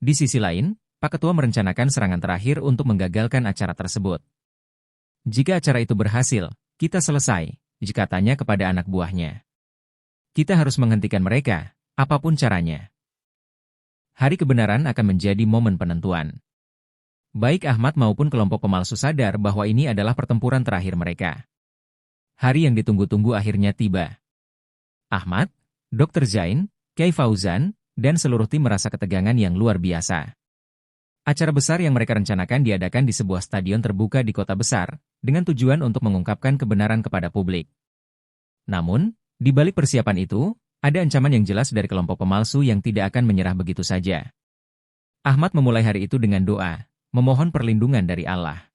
Di sisi lain, Pak Ketua merencanakan serangan terakhir untuk menggagalkan acara tersebut. Jika acara itu berhasil, kita selesai, katanya kepada anak buahnya. Kita harus menghentikan mereka, apapun caranya. Hari Kebenaran akan menjadi momen penentuan. Baik Ahmad maupun kelompok pemalsu sadar bahwa ini adalah pertempuran terakhir mereka. Hari yang ditunggu-tunggu akhirnya tiba. Ahmad, Dr. Zain, Kiai Fauzan, dan seluruh tim merasa ketegangan yang luar biasa. Acara besar yang mereka rencanakan diadakan di sebuah stadion terbuka di kota besar, dengan tujuan untuk mengungkapkan kebenaran kepada publik. Namun, di balik persiapan itu, ada ancaman yang jelas dari kelompok pemalsu yang tidak akan menyerah begitu saja. Ahmad memulai hari itu dengan doa, memohon perlindungan dari Allah.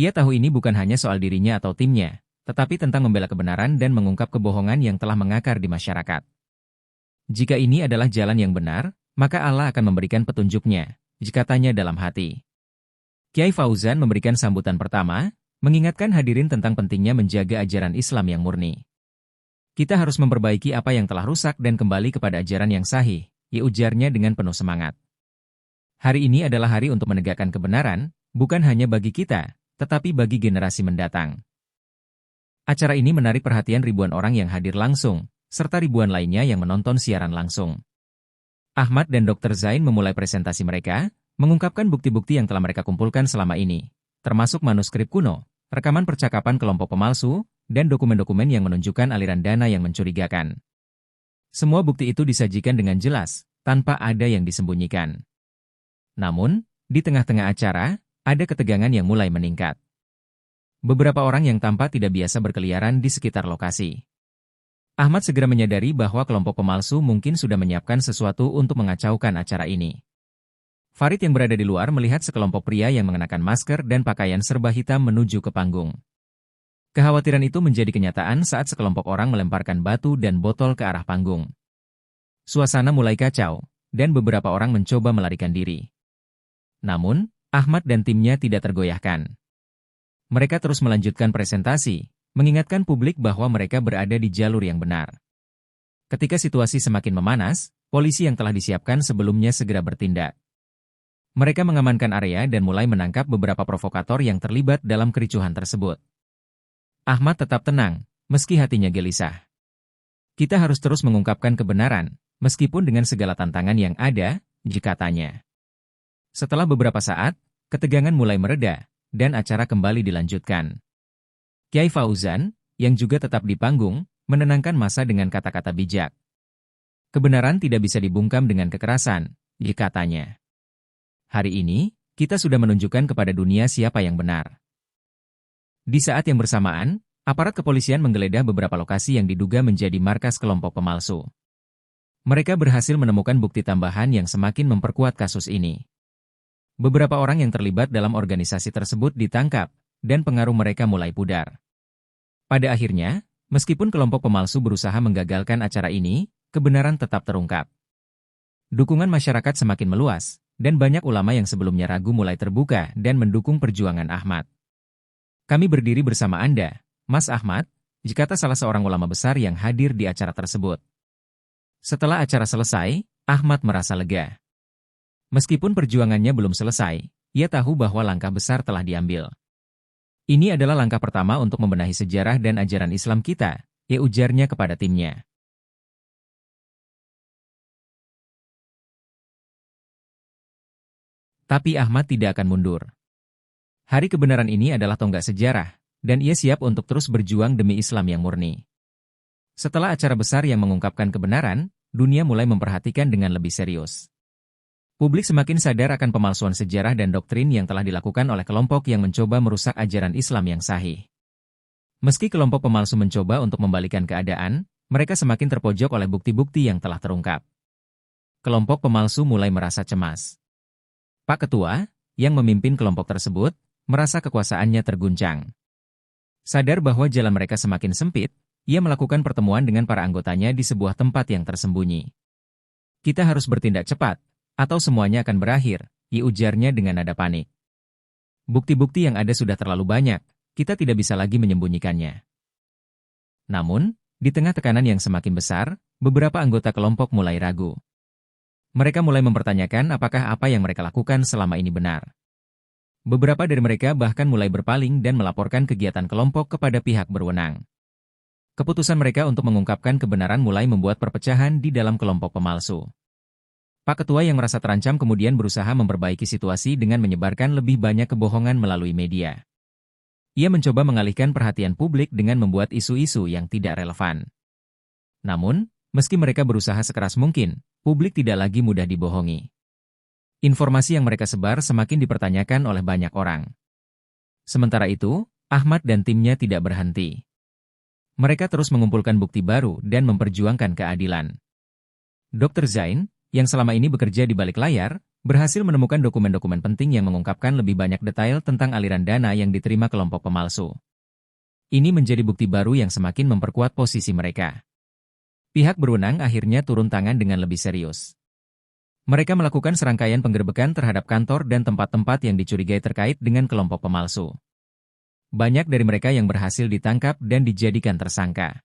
Ia tahu ini bukan hanya soal dirinya atau timnya, tetapi tentang membela kebenaran dan mengungkap kebohongan yang telah mengakar di masyarakat. Jika ini adalah jalan yang benar, maka Allah akan memberikan petunjuknya, katanya dalam hati. Kiai Fauzan memberikan sambutan pertama, mengingatkan hadirin tentang pentingnya menjaga ajaran Islam yang murni. Kita harus memperbaiki apa yang telah rusak dan kembali kepada ajaran yang sahih, ujarnya dengan penuh semangat. Hari ini adalah hari untuk menegakkan kebenaran, bukan hanya bagi kita, tetapi bagi generasi mendatang. Acara ini menarik perhatian ribuan orang yang hadir langsung, serta ribuan lainnya yang menonton siaran langsung. Ahmad dan Dr. Zain memulai presentasi mereka, mengungkapkan bukti-bukti yang telah mereka kumpulkan selama ini, termasuk manuskrip kuno, rekaman percakapan kelompok pemalsu, dan dokumen-dokumen yang menunjukkan aliran dana yang mencurigakan. Semua bukti itu disajikan dengan jelas, tanpa ada yang disembunyikan. Namun, di tengah-tengah acara, ada ketegangan yang mulai meningkat. Beberapa orang yang tampak tidak biasa berkeliaran di sekitar lokasi. Ahmad segera menyadari bahwa kelompok pemalsu mungkin sudah menyiapkan sesuatu untuk mengacaukan acara ini. Farid yang berada di luar melihat sekelompok pria yang mengenakan masker dan pakaian serba hitam menuju ke panggung. Kekhawatiran itu menjadi kenyataan saat sekelompok orang melemparkan batu dan botol ke arah panggung. Suasana mulai kacau, dan beberapa orang mencoba melarikan diri. Namun, Ahmad dan timnya tidak tergoyahkan. Mereka terus melanjutkan presentasi, mengingatkan publik bahwa mereka berada di jalur yang benar. Ketika situasi semakin memanas, polisi yang telah disiapkan sebelumnya segera bertindak. Mereka mengamankan area dan mulai menangkap beberapa provokator yang terlibat dalam kericuhan tersebut. Ahmad tetap tenang, meski hatinya gelisah. Kita harus terus mengungkapkan kebenaran, meskipun dengan segala tantangan yang ada, katanya. Setelah beberapa saat, ketegangan mulai mereda, dan acara kembali dilanjutkan. Kiai Fauzan, yang juga tetap di panggung, menenangkan massa dengan kata-kata bijak. Kebenaran tidak bisa dibungkam dengan kekerasan, katanya. Hari ini, kita sudah menunjukkan kepada dunia siapa yang benar. Di saat yang bersamaan, aparat kepolisian menggeledah beberapa lokasi yang diduga menjadi markas kelompok pemalsu. Mereka berhasil menemukan bukti tambahan yang semakin memperkuat kasus ini. Beberapa orang yang terlibat dalam organisasi tersebut ditangkap, dan pengaruh mereka mulai pudar. Pada akhirnya, meskipun kelompok pemalsu berusaha menggagalkan acara ini, kebenaran tetap terungkap. Dukungan masyarakat semakin meluas, dan banyak ulama yang sebelumnya ragu mulai terbuka dan mendukung perjuangan Ahmad. Kami berdiri bersama Anda, Mas Ahmad, kata salah seorang ulama besar yang hadir di acara tersebut. Setelah acara selesai, Ahmad merasa lega. Meskipun perjuangannya belum selesai, ia tahu bahwa langkah besar telah diambil. Ini adalah langkah pertama untuk membenahi sejarah dan ajaran Islam kita, ujarnya kepada timnya. Tapi Ahmad tidak akan mundur. Hari kebenaran ini adalah tonggak sejarah, dan ia siap untuk terus berjuang demi Islam yang murni. Setelah acara besar yang mengungkapkan kebenaran, dunia mulai memperhatikan dengan lebih serius. Publik semakin sadar akan pemalsuan sejarah dan doktrin yang telah dilakukan oleh kelompok yang mencoba merusak ajaran Islam yang sahih. Meski kelompok pemalsu mencoba untuk membalikan keadaan, mereka semakin terpojok oleh bukti-bukti yang telah terungkap. Kelompok pemalsu mulai merasa cemas. Pak Ketua, yang memimpin kelompok tersebut, merasa kekuasaannya terguncang. Sadar bahwa jalan mereka semakin sempit, ia melakukan pertemuan dengan para anggotanya di sebuah tempat yang tersembunyi. Kita harus bertindak cepat, atau semuanya akan berakhir, ujarnya dengan nada panik. Bukti-bukti yang ada sudah terlalu banyak, kita tidak bisa lagi menyembunyikannya. Namun, di tengah tekanan yang semakin besar, beberapa anggota kelompok mulai ragu. Mereka mulai mempertanyakan apakah apa yang mereka lakukan selama ini benar. Beberapa dari mereka bahkan mulai berpaling dan melaporkan kegiatan kelompok kepada pihak berwenang. Keputusan mereka untuk mengungkapkan kebenaran mulai membuat perpecahan di dalam kelompok pemalsu. Pak Ketua yang merasa terancam kemudian berusaha memperbaiki situasi dengan menyebarkan lebih banyak kebohongan melalui media. Ia mencoba mengalihkan perhatian publik dengan membuat isu-isu yang tidak relevan. Namun, meski mereka berusaha sekeras mungkin, publik tidak lagi mudah dibohongi. Informasi yang mereka sebar semakin dipertanyakan oleh banyak orang. Sementara itu, Ahmad dan timnya tidak berhenti. Mereka terus mengumpulkan bukti baru dan memperjuangkan keadilan. Dr. Zain, yang selama ini bekerja di balik layar, berhasil menemukan dokumen-dokumen penting yang mengungkapkan lebih banyak detail tentang aliran dana yang diterima kelompok pemalsu. Ini menjadi bukti baru yang semakin memperkuat posisi mereka. Pihak berwenang akhirnya turun tangan dengan lebih serius. Mereka melakukan serangkaian penggerbekan terhadap kantor dan tempat-tempat yang dicurigai terkait dengan kelompok pemalsu. Banyak dari mereka yang berhasil ditangkap dan dijadikan tersangka.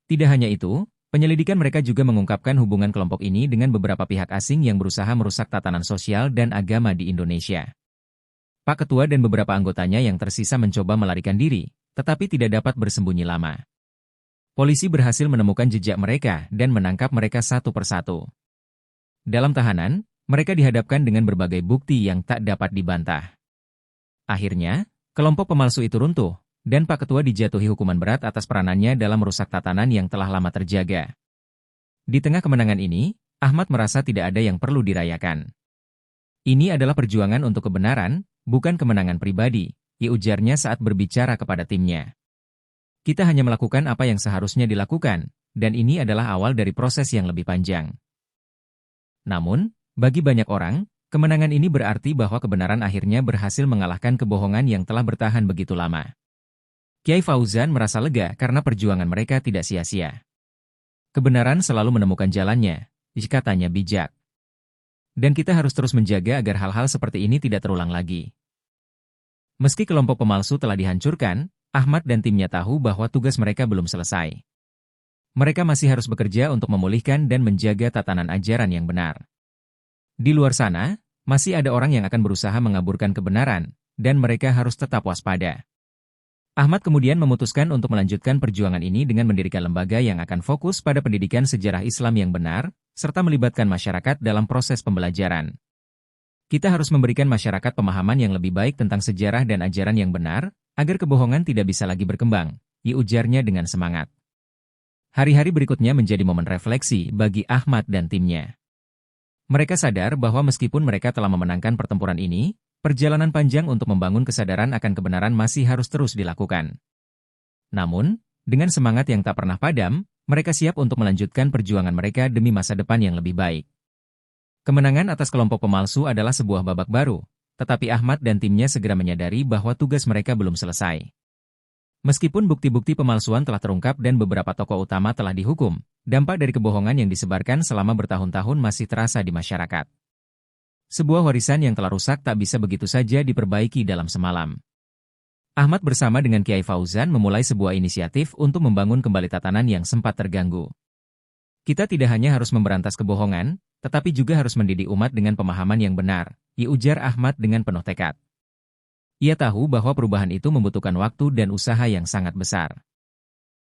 Tidak hanya itu, penyelidikan mereka juga mengungkapkan hubungan kelompok ini dengan beberapa pihak asing yang berusaha merusak tatanan sosial dan agama di Indonesia. Pak Ketua dan beberapa anggotanya yang tersisa mencoba melarikan diri, tetapi tidak dapat bersembunyi lama. Polisi berhasil menemukan jejak mereka dan menangkap mereka satu persatu. Dalam tahanan, mereka dihadapkan dengan berbagai bukti yang tak dapat dibantah. Akhirnya, kelompok pemalsu itu runtuh, dan Pak Ketua dijatuhi hukuman berat atas peranannya dalam merusak tatanan yang telah lama terjaga. Di tengah kemenangan ini, Ahmad merasa tidak ada yang perlu dirayakan. Ini adalah perjuangan untuk kebenaran, bukan kemenangan pribadi, ujarnya saat berbicara kepada timnya. Kita hanya melakukan apa yang seharusnya dilakukan, dan ini adalah awal dari proses yang lebih panjang. Namun, bagi banyak orang, kemenangan ini berarti bahwa kebenaran akhirnya berhasil mengalahkan kebohongan yang telah bertahan begitu lama. Kiai Fauzan merasa lega karena perjuangan mereka tidak sia-sia. Kebenaran selalu menemukan jalannya, katanya bijak. Dan kita harus terus menjaga agar hal-hal seperti ini tidak terulang lagi. Meski kelompok pemalsu telah dihancurkan, Ahmad dan timnya tahu bahwa tugas mereka belum selesai. Mereka masih harus bekerja untuk memulihkan dan menjaga tatanan ajaran yang benar. Di luar sana, masih ada orang yang akan berusaha mengaburkan kebenaran, dan mereka harus tetap waspada. Ahmad kemudian memutuskan untuk melanjutkan perjuangan ini dengan mendirikan lembaga yang akan fokus pada pendidikan sejarah Islam yang benar, serta melibatkan masyarakat dalam proses pembelajaran. Kita harus memberikan masyarakat pemahaman yang lebih baik tentang sejarah dan ajaran yang benar, agar kebohongan tidak bisa lagi berkembang, ujarnya dengan semangat. Hari-hari berikutnya menjadi momen refleksi bagi Ahmad dan timnya. Mereka sadar bahwa meskipun mereka telah memenangkan pertempuran ini, perjalanan panjang untuk membangun kesadaran akan kebenaran masih harus terus dilakukan. Namun, dengan semangat yang tak pernah padam, mereka siap untuk melanjutkan perjuangan mereka demi masa depan yang lebih baik. Kemenangan atas kelompok pemalsu adalah sebuah babak baru, tetapi Ahmad dan timnya segera menyadari bahwa tugas mereka belum selesai. Meskipun bukti-bukti pemalsuan telah terungkap dan beberapa tokoh utama telah dihukum, dampak dari kebohongan yang disebarkan selama bertahun-tahun masih terasa di masyarakat. Sebuah warisan yang telah rusak tak bisa begitu saja diperbaiki dalam semalam. Ahmad bersama dengan Kiai Fauzan memulai sebuah inisiatif untuk membangun kembali tatanan yang sempat terganggu. Kita tidak hanya harus memberantas kebohongan, tetapi juga harus mendidik umat dengan pemahaman yang benar, ujar Ahmad dengan penuh tekad. Ia tahu bahwa perubahan itu membutuhkan waktu dan usaha yang sangat besar.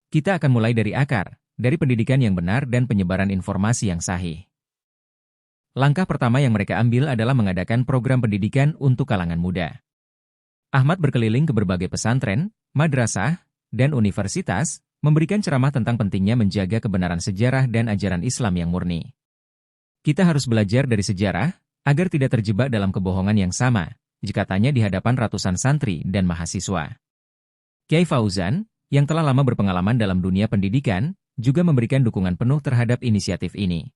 Kita akan mulai dari akar, dari pendidikan yang benar dan penyebaran informasi yang sahih. Langkah pertama yang mereka ambil adalah mengadakan program pendidikan untuk kalangan muda. Ahmad berkeliling ke berbagai pesantren, madrasah, dan universitas, memberikan ceramah tentang pentingnya menjaga kebenaran sejarah dan ajaran Islam yang murni. Kita harus belajar dari sejarah, agar tidak terjebak dalam kebohongan yang sama, katanya di hadapan ratusan santri dan mahasiswa. Kiai Fauzan, yang telah lama berpengalaman dalam dunia pendidikan, juga memberikan dukungan penuh terhadap inisiatif ini.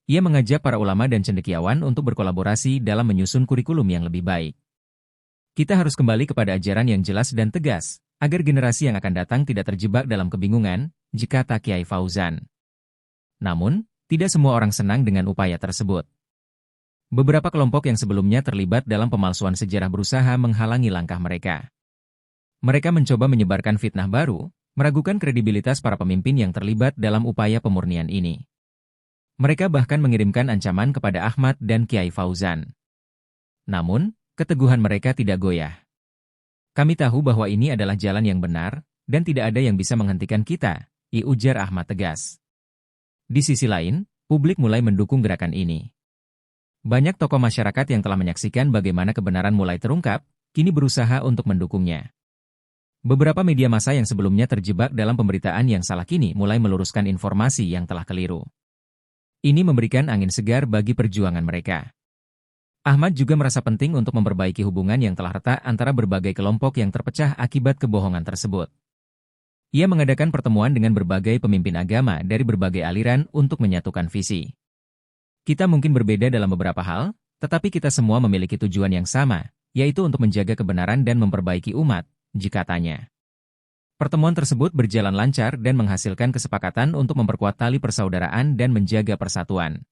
Ia mengajak para ulama dan cendekiawan untuk berkolaborasi dalam menyusun kurikulum yang lebih baik. Kita harus kembali kepada ajaran yang jelas dan tegas, agar generasi yang akan datang tidak terjebak dalam kebingungan, kata Kiai Fauzan. Namun, tidak semua orang senang dengan upaya tersebut. Beberapa kelompok yang sebelumnya terlibat dalam pemalsuan sejarah berusaha menghalangi langkah mereka. Mereka mencoba menyebarkan fitnah baru, meragukan kredibilitas para pemimpin yang terlibat dalam upaya pemurnian ini. Mereka bahkan mengirimkan ancaman kepada Ahmad dan Kiai Fauzan. Namun, keteguhan mereka tidak goyah. Kami tahu bahwa ini adalah jalan yang benar, dan tidak ada yang bisa menghentikan kita, ujar Ahmad tegas. Di sisi lain, publik mulai mendukung gerakan ini. Banyak tokoh masyarakat yang telah menyaksikan bagaimana kebenaran mulai terungkap, kini berusaha untuk mendukungnya. Beberapa media massa yang sebelumnya terjebak dalam pemberitaan yang salah kini mulai meluruskan informasi yang telah keliru. Ini memberikan angin segar bagi perjuangan mereka. Ahmad juga merasa penting untuk memperbaiki hubungan yang telah retak antara berbagai kelompok yang terpecah akibat kebohongan tersebut. Ia mengadakan pertemuan dengan berbagai pemimpin agama dari berbagai aliran untuk menyatukan visi. Kita mungkin berbeda dalam beberapa hal, tetapi kita semua memiliki tujuan yang sama, yaitu untuk menjaga kebenaran dan memperbaiki umat, katanya. Pertemuan tersebut berjalan lancar dan menghasilkan kesepakatan untuk memperkuat tali persaudaraan dan menjaga persatuan.